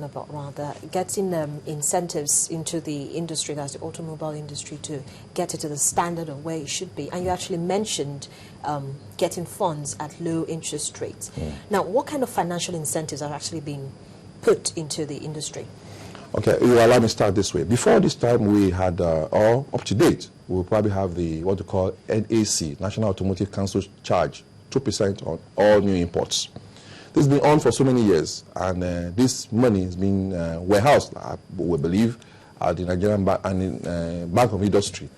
about rather getting incentives into the industry, that's the automobile industry, to get it to the standard of where it should be. And you actually mentioned getting funds at low interest rates. Now, what kind of financial incentives are actually being put into the industry? Okay, you allow me to start this way. Before this time, we had, or up to date, we'll probably have the what we call NAC, National Automotive Council charge, 2% on all new imports. This has been on for so many years, and this money has been warehoused, we believe, at the Nigerian Bank of Industry.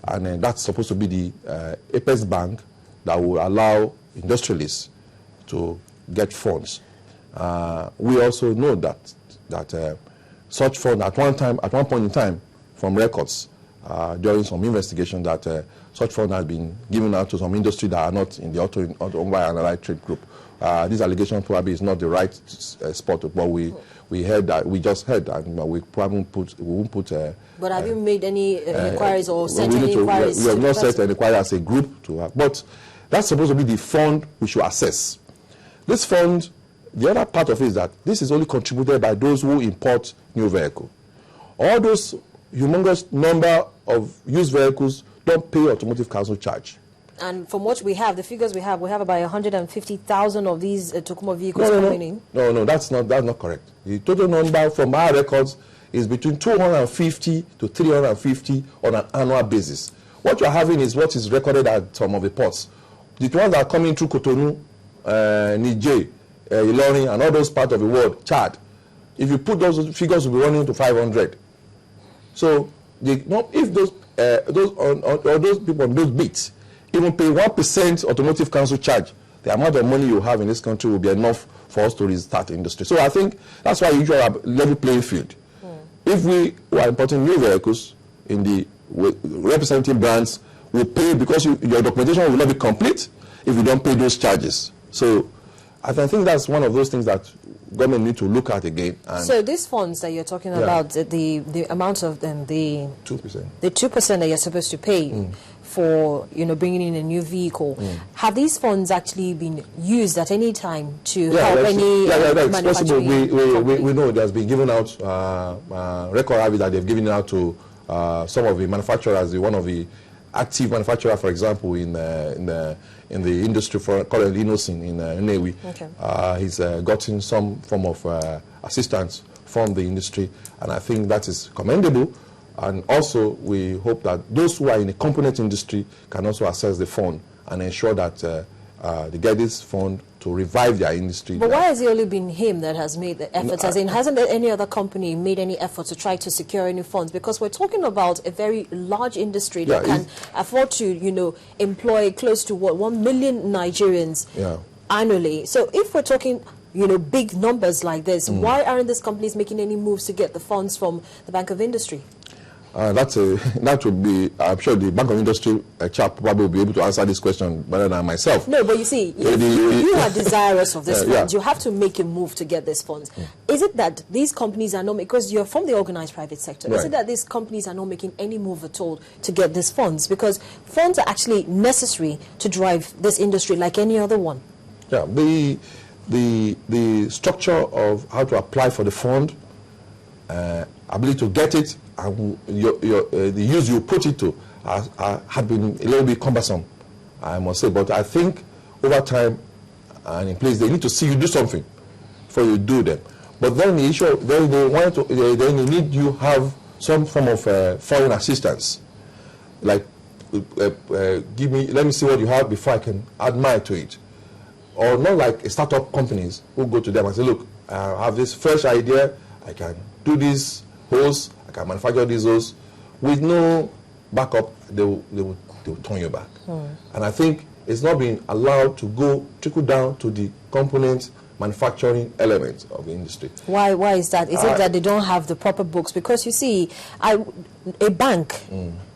And that's supposed to be the apex bank that will allow industrialists to get funds. We also know that such fund at one point in time, from records during some investigation, that such fund has been given out to some industry that are not in the automobile and allied trade group. This allegation probably is not the right spot, but we heard that, we just heard, and we probably won't put. But have you made any inquiries or sent any inquiries? We have not sent an inquiry as a group to her, but that's supposed to be the fund we should assess. This fund, the other part of it is that this is only contributed by those who import new vehicle. All those humongous number of used vehicles don't pay automotive council charge. And from what we have, the figures we have about 150,000 of these Tokumo vehicles coming in. No, that's not correct. The total number from our records is between 250 to 350 on an annual basis. What you're having is what is recorded at some of the ports. The ones that are coming through Cotonou, Niger, Ilorin, and all those parts of the world, Chad. If you put those figures, will be running to 500. So, if those people on those beats even pay 1% automotive council charge, the amount of money you have in this country will be enough for us to restart the industry. So I think that's why you usually have a level playing field. If we are importing new vehicles in the representing brands, will pay because your documentation will not be complete if you don't pay those charges. So I think that's one of those things that government need to look at again. And so these funds that you're talking about, the amount of them, the 2%, the 2% that you're supposed to pay for bringing in a new vehicle, have these funds actually been used at any time to help any it's possible. We know there's been given out record that they've given out to some of the manufacturers. One of the active manufacturer, for example, in the industry, called Inosin in Nnewi. He's gotten some form of assistance from the industry, and I think that is commendable. And also, we hope that those who are in the component industry can also access the fund and ensure that they get this fund to revive their industry. But why has it only been him that has made the efforts? Hasn't any other company made any effort to try to secure any funds? Because we're talking about a very large industry that can afford to, employ close to 1 million Nigerians annually. So if we're talking, big numbers like this, why aren't these companies making any moves to get the funds from the Bank of Industry? That would be, I'm sure the Bank of Industry chap probably will be able to answer this question better than myself. No, but you see, if you are desirous of this funds, you have to make a move to get these funds. Is it that these companies are not, because you're from the organized private sector, is it that these companies are not making any move at all to get these funds? Because funds are actually necessary to drive this industry like any other one. Yeah, the structure of how to apply for the fund, ability to get it, and the use you put it to had been a little bit cumbersome, I must say. But I think over time and in place, they need to see you do something before you do them. But then the issue, then they need you have some form of foreign assistance, like let me see what you have before I can add mine to it, or not like startup companies who go to them and say, look, I have this fresh idea, I can do this hose, I can manufacture these hose, with no backup, they will turn you back. And I think it's not being allowed to trickle down to the component manufacturing element of the industry. Why is that? Is it that they don't have the proper books? Because you see, a bank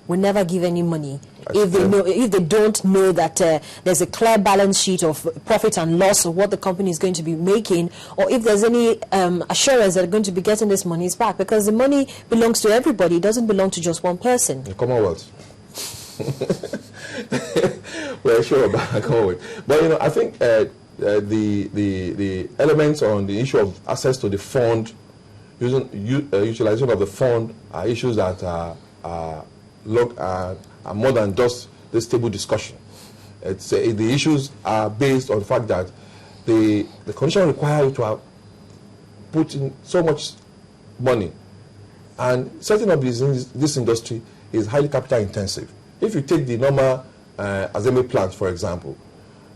will never give any money if they don't know that there's a clear balance sheet of profit and loss of what the company is going to be making, or if there's any assurance that they're going to be getting this money back, because the money belongs to everybody. It doesn't belong to just one person. The Commonwealth. We're sure about the Commonwealth. But I think the elements on the issue of access to the fund utilization of the fund are issues that are more than just this table discussion. It's, the issues are based on the fact that the condition requires you to have put in so much money, and setting up this industry is highly capital intensive. If you take the normal assembly plant, for example,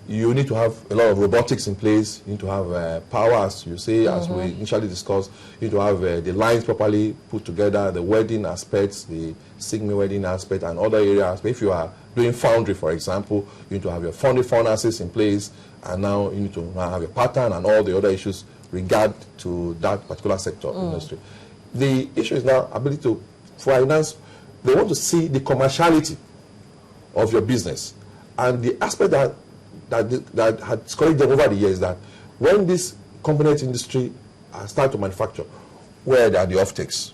you need to have a lot of robotics in place. You need to have power, as you say, as we initially discussed. You need to have the lines properly put together, the welding aspects, the sigma welding aspect, and other areas. But if you are doing foundry, for example, you need to have your foundry furnaces in place, and now you need to have your pattern and all the other issues regard to that particular sector industry. The issue is now ability to finance. They want to see the commerciality of your business, and the aspect that had discouraged them over the years, that when this component industry start to manufacture, where are the offtakes?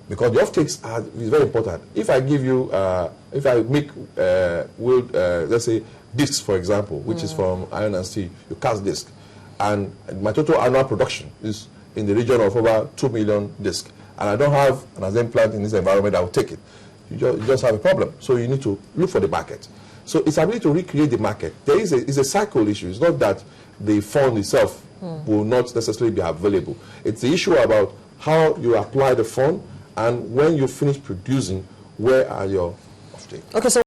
Because the offtakes is very important. If I give you, if I make, let's say, discs, for example, which is from iron and steel, you cast disc, and my total annual production is in the region of over 2 million discs, and I don't have an assembly plant in this environment that will take it, you just have a problem. So you need to look for the market. So it's ability to recreate the market. There is a cycle issue. It's not that the fund itself will not necessarily be available. It's the issue about how you apply the fund, and when you finish producing, where are your offtakes? Okay, so